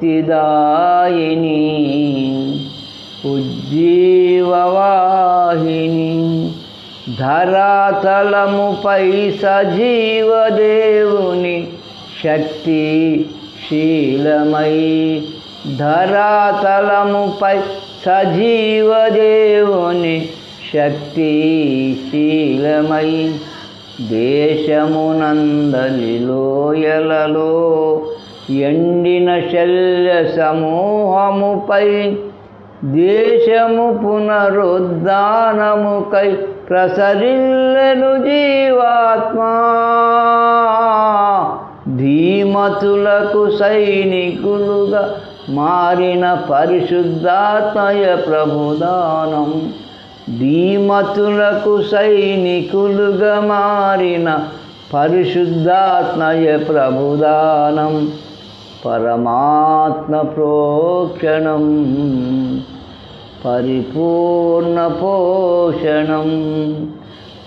ముక్తిదాయిని ఉజ్జీవవాహిని ధరాతలముపై సజీవదేవుని శక్తి శీలమై ధరాతలముపై సజీవదేవుని శక్తి శీలమై దేశమునందలి లోయలలో ఎండిన శల్య సమూహముపై దేశము పునరుద్ధానముకై ప్రసరిల్లెను జీవాత్మా ధీమతులకు సైనికులుగా మారిన పరిశుద్ధాత్మయ ప్రభుదానం ధీమతులకు సైనికులుగా మారిన పరిశుద్ధాత్మయ ప్రభుదానం పరమాత్మ ప్రోక్షణం పరిపూర్ణ పోషణం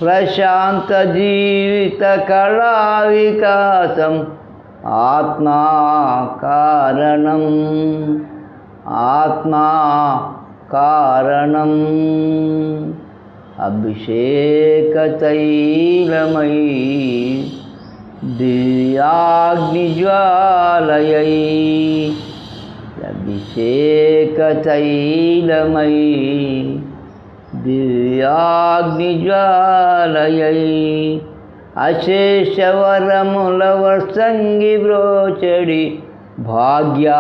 ప్రశాంత జీవిత కళా వికాసం ఆత్మా కారణం ఆత్మా కారణం అభిషేక తైలమై దివ్యాగ్నిజ్వాలయై అభిషేక తైలమై దివ్యాగ్నిజ్వాలయై అశేషవరముల వర్షంగి బ్రోచడి భాగ్యరాశియై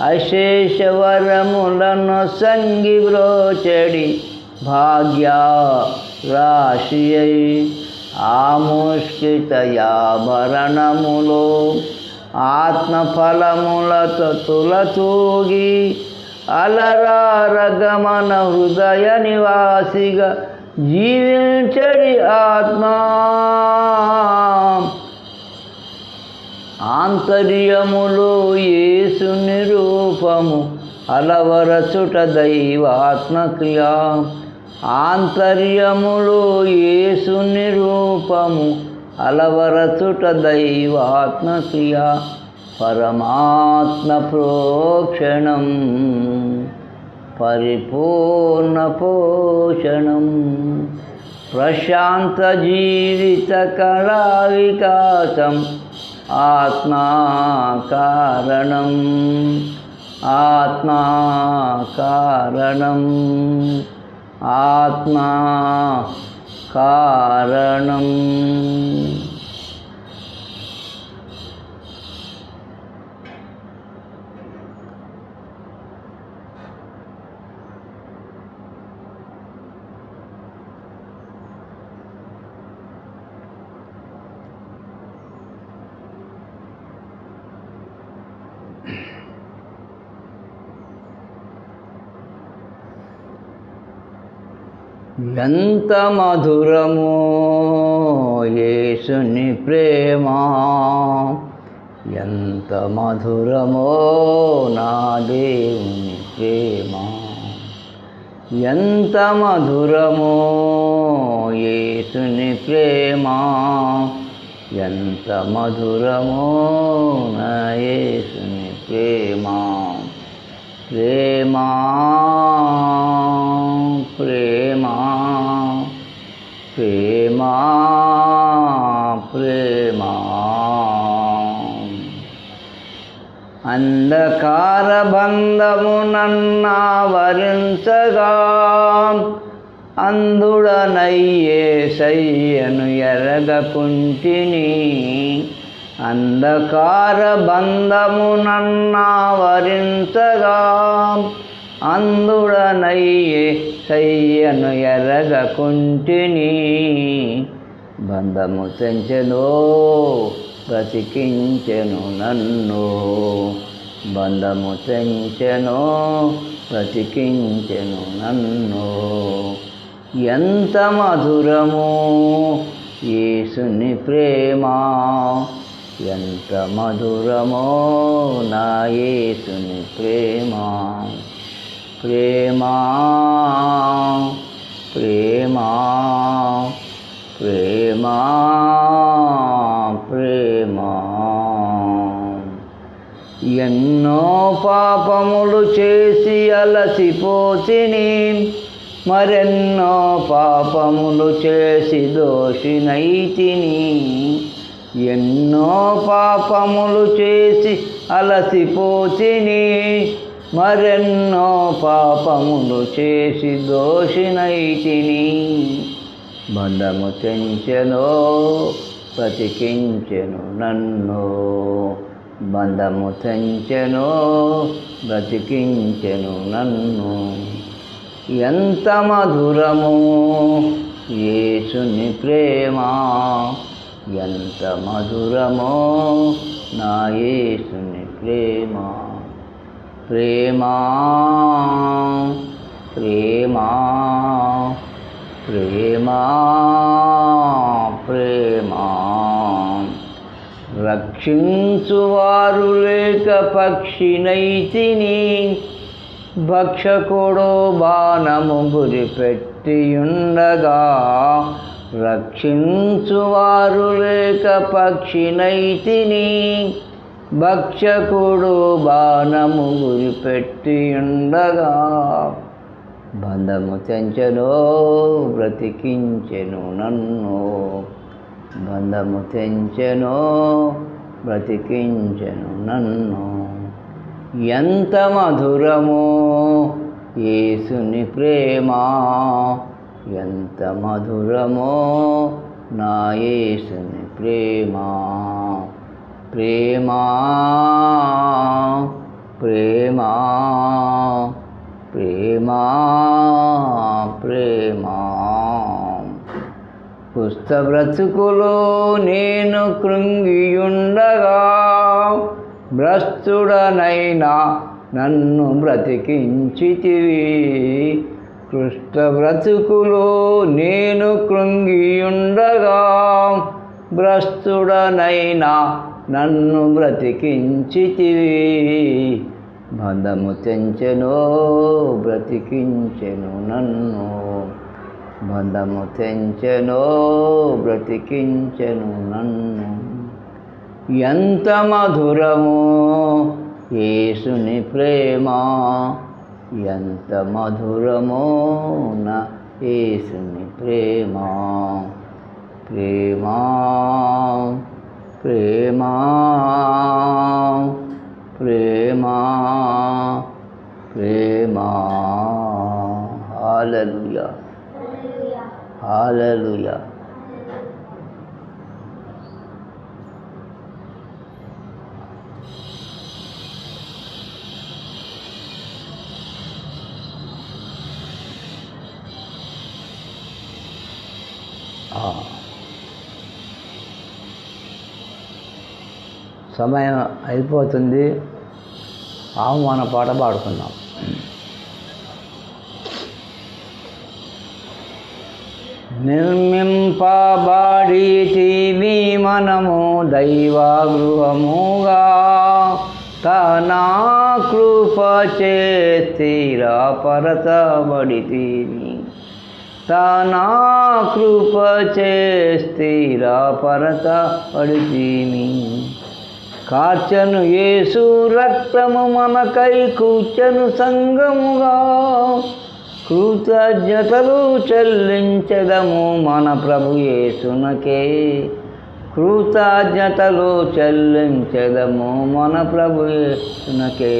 అశేషవరములను సంగి బ్రోచడి భాగ్యరాశియై ఆముష్కితయాభరణములో ఆత్మఫలములతో తులతూగి అలరారగమన హృదయ నివాసిగా జీవించడి ఆత్మా ఆంతర్యములో యేసుని రూపము అలవరచుట దైవాత్మక్రియ ఆంతర్యములో యేసుని రూపము అలవరచుట దైవాత్మక్రియ పరమాత్మ ప్రోక్షణం పరిపూర్ణ పోషణం ప్రశాంత జీవిత కళా వికాసం ఆత్మా కారణం ఆత్మా కారణం ఆత్మా కారణం ఎంత మధురమో యేసుని ప్రేమ ఎంత మధురమో నా దేవుని ప్రేమ ఎంత మధురమో యేసుని ప్రేమ ఎంత మధురమో నా యేసుని ప్రేమ ప్రేమ ప్రేమ ప్రేమ ప్రేమ అంధకార బంధము నన్నావరించగా అంధుడనయ్యేసయ్యను ఎరగకుంటిని అంధకార బంధము నన్నావరించగా అంధుడనయ్యేసయ్యను ఎరగకుంటిని బంధము తెంచెను బ్రతికించెను నన్ను బంధము తెంచెను బ్రతికించెను నన్ను ఎంత మధురము యేసుని ప్రేమ ఎంత మధురమో నా యేసుని ప్రేమ ప్రేమ ప్రేమ ప్రేమ ప్రేమ ఎన్నో పాపములు చేసి అలసిపోతిని, మరెన్నో పాపములు చేసి దోషినైతిని. ఎన్నో పాపములు చేసి అలసిపోతిని, మరెన్నో పాపములు చేసి దోషినైతిని. బంధము తెంచెను బ్రతికించెను నన్ను, బంధము తెంచెను బ్రతికించెను నన్ను. ఎంత మధురము యేసుని ప్రేమ, ఎంత మధురమో నా యేసుని ప్రేమ. ప్రేమ ప్రేమ ప్రేమ ప్రేమ. రక్షించువారు లేక పక్షినైతిని, భక్షకుడు బాణము గురిపెట్టియుండగా. రక్షించువారు లేక పక్షినైతిని, భక్షకుడు బాణము గురిపెట్టియుండగా. బంధము తెంచెను బ్రతికించెను నన్ను, బంధము తెంచెను బ్రతికించెను నన్ను. ఎంత మధురమో యేసుని ప్రేమ, ఎంత మధురమో నా యేసుని ప్రేమ. ప్రేమ ప్రేమ ప్రేమ ప్రేమ. కుష్ఠ బ్రతుకులో నేను కృంగియుండగా, భ్రష్టుడనైనా నన్ను బ్రతికించితివి. కుష్ఠ బ్రతుకులో నేను కృంగియుండగా, భ్రష్టుడనైనా నన్ను బ్రతికించితివి. బంధము తెంచెను బ్రతికించెను నన్ను, బంధము తెంచెను బ్రతికించెను నన్ను. ఎంత మధురమో యేసుని ప్రేమ, ఎంత మధురమో నా యేసుని ప్రేమ. ప్రేమ ప్రేమ ప్రేమ ప్రేమ. హల్లెలూయా హల్లెలూయా. సమయం అయిపోతుంది, ఆహ్వాన పాట పాడుకుందాం. నిర్మింపబడితివి మనము దైవగృహముగా, తన కృపచే స్థిరపరచబడితివి, తన కృపచే స్థిరపరచబడితివి. కార్చెను యేసు రక్తము మనకై కూర్చెను సంగముగా, కృతజ్ఞతలు చెల్లించెదము మన ప్రభు యేసునకే. కృతజ్ఞతలు చెల్లించెదము మన ప్రభు యేసునకే.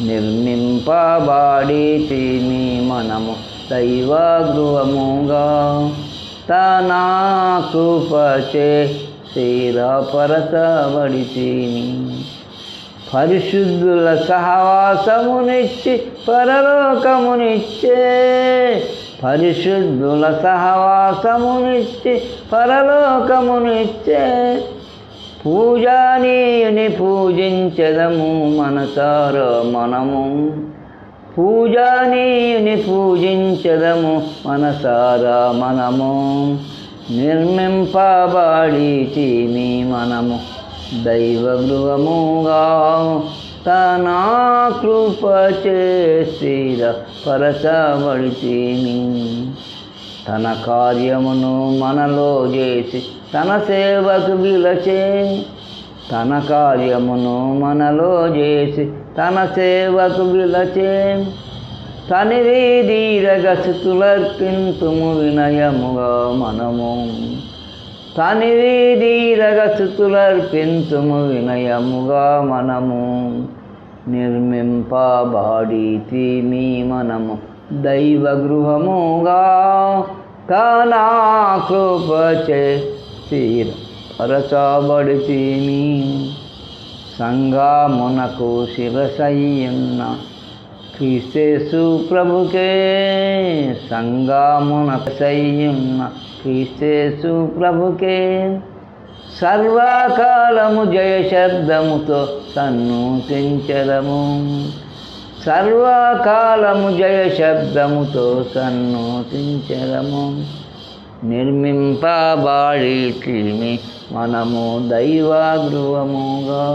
నిర్మింపబడితిమి మనము దైవగృహముగా, తన కృపచే స్థిరపరచబడితిమి. పరిశుద్ధుల సహవాసమునిచ్చి పరలోకమునిచ్చే, పరిశుద్ధుల సహవాసమునిచ్చి పరలోకమునిచ్చే. పూజనీయుని పూజించెదము మనసారా మనము, పూజనీయుని పూజించెదము మనసారా మనము. నిర్మింపబడితిమి మనము దైవగృహముగా, తన కృపచే స్థిరపరచబడితిమి. తన కార్యమును మనలో చేసి తన సేవకు పిలచే, తన కార్యమును మనలో చేసి తన సేవకు విలచే తనివి దీరగసుతులర్పింతుము వినయముగా మనము తనివి దీరగసుతులర్పింతుము వినయముగా మనము నిర్మింపబడితిమి మనము దైవ గృహముగా తన కృపచే స్థిరపరచబడితిమి సంఘమునకు శిరసయ్యున్న క్రీస్తు ప్రభుకే సంఘమునకు సయ్యున్న క్రీస్తు ప్రభుకే సర్వకాలము జయ శబ్దముతో సన్నూతించదము సర్వకాలము జయ శబ్దముతో సన్నూతించదము నిర్మింపబడితిమి మనము దైవ గృహముగా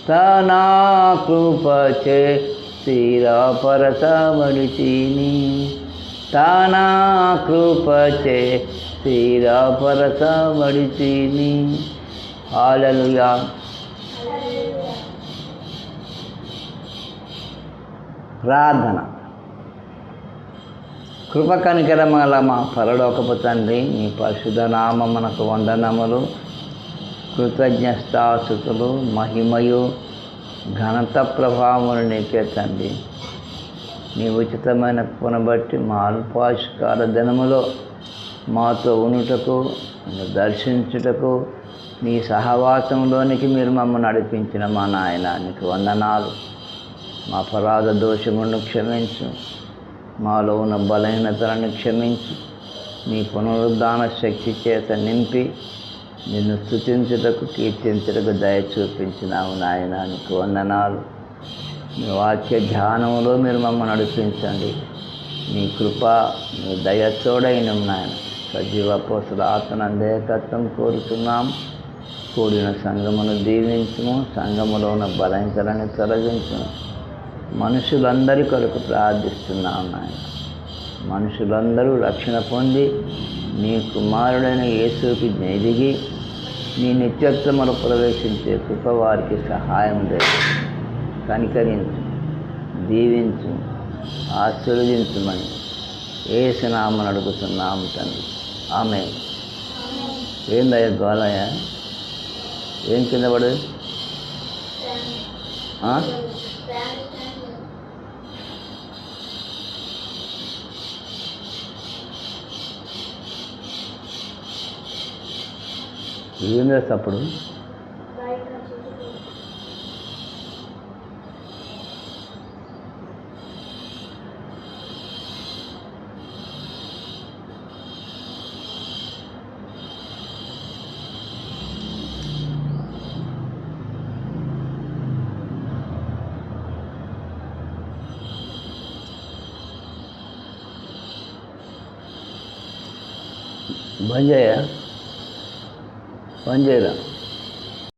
తన కృపచే స్థిరపరచబడితిమి తన కృపచే స్థిరపరచబడితిమి హల్లెలూయా. ప్రార్థన. కృప కనికరముగల మా పరలోకపు తండ్రి, మీ పరిశుద్ధ నామమునకు వందనములు, కృతజ్ఞతాస్తుతులు, మహిమయు ఘనత ప్రభావములు నీకే తండ్రి. నీ ఉచితమైన కృపను బట్టి మా అల్పాయుష్కాల దినములో మాతో ఉనుటకు, నిన్ను దర్శించుటకు, నీ సహవాసంలోనికి మీరు మమ్మల్ని నడిపించిన మా నాయన నీకు వందనాలు. మా అపరాధ దోషములను క్షమించు, మాలో ఉన్న బలహీనతలను క్షమించు, నీ పునరుద్ధాన శక్తి చేత నింపి నిన్ను స్తుతించుటకు, కీర్తించుటకు దయ చూపించినావు నాయన నీకు వందనాలు. మీ వాక్య ధ్యానంలో మీరు మమ్మల్ని నడిపించండి. నీ కృప, నీ దయ తోడైన నాయన. సజీవ అపోస్తల ఆత్మనందేకత్వం కోరుతున్నాం. కూడిన సంఘమును దీవించుము, సంఘములో ఉన్న బలహీనతలను తొలగించుము. మనుషులందరి కొరకు ప్రార్థిస్తున్నాం నాయన. మనుషులందరూ రక్షణ పొంది నీ కుమారుడైన యేసుకి ఎదిగి నీ నిత్యత్వములో ప్రవేశించే కృప వారికి సహాయం లేదు. కనికరించు, దీవించు, ఆశీర్వదించుమని యేసు నామమున అడుగుతున్నాము తండ్రి. ఆమేన్. ఏందయ్య గోలయ్య? ఏం కింద పడు? ఏం చేస్తా అప్పుడు? బంద్ చేయరా?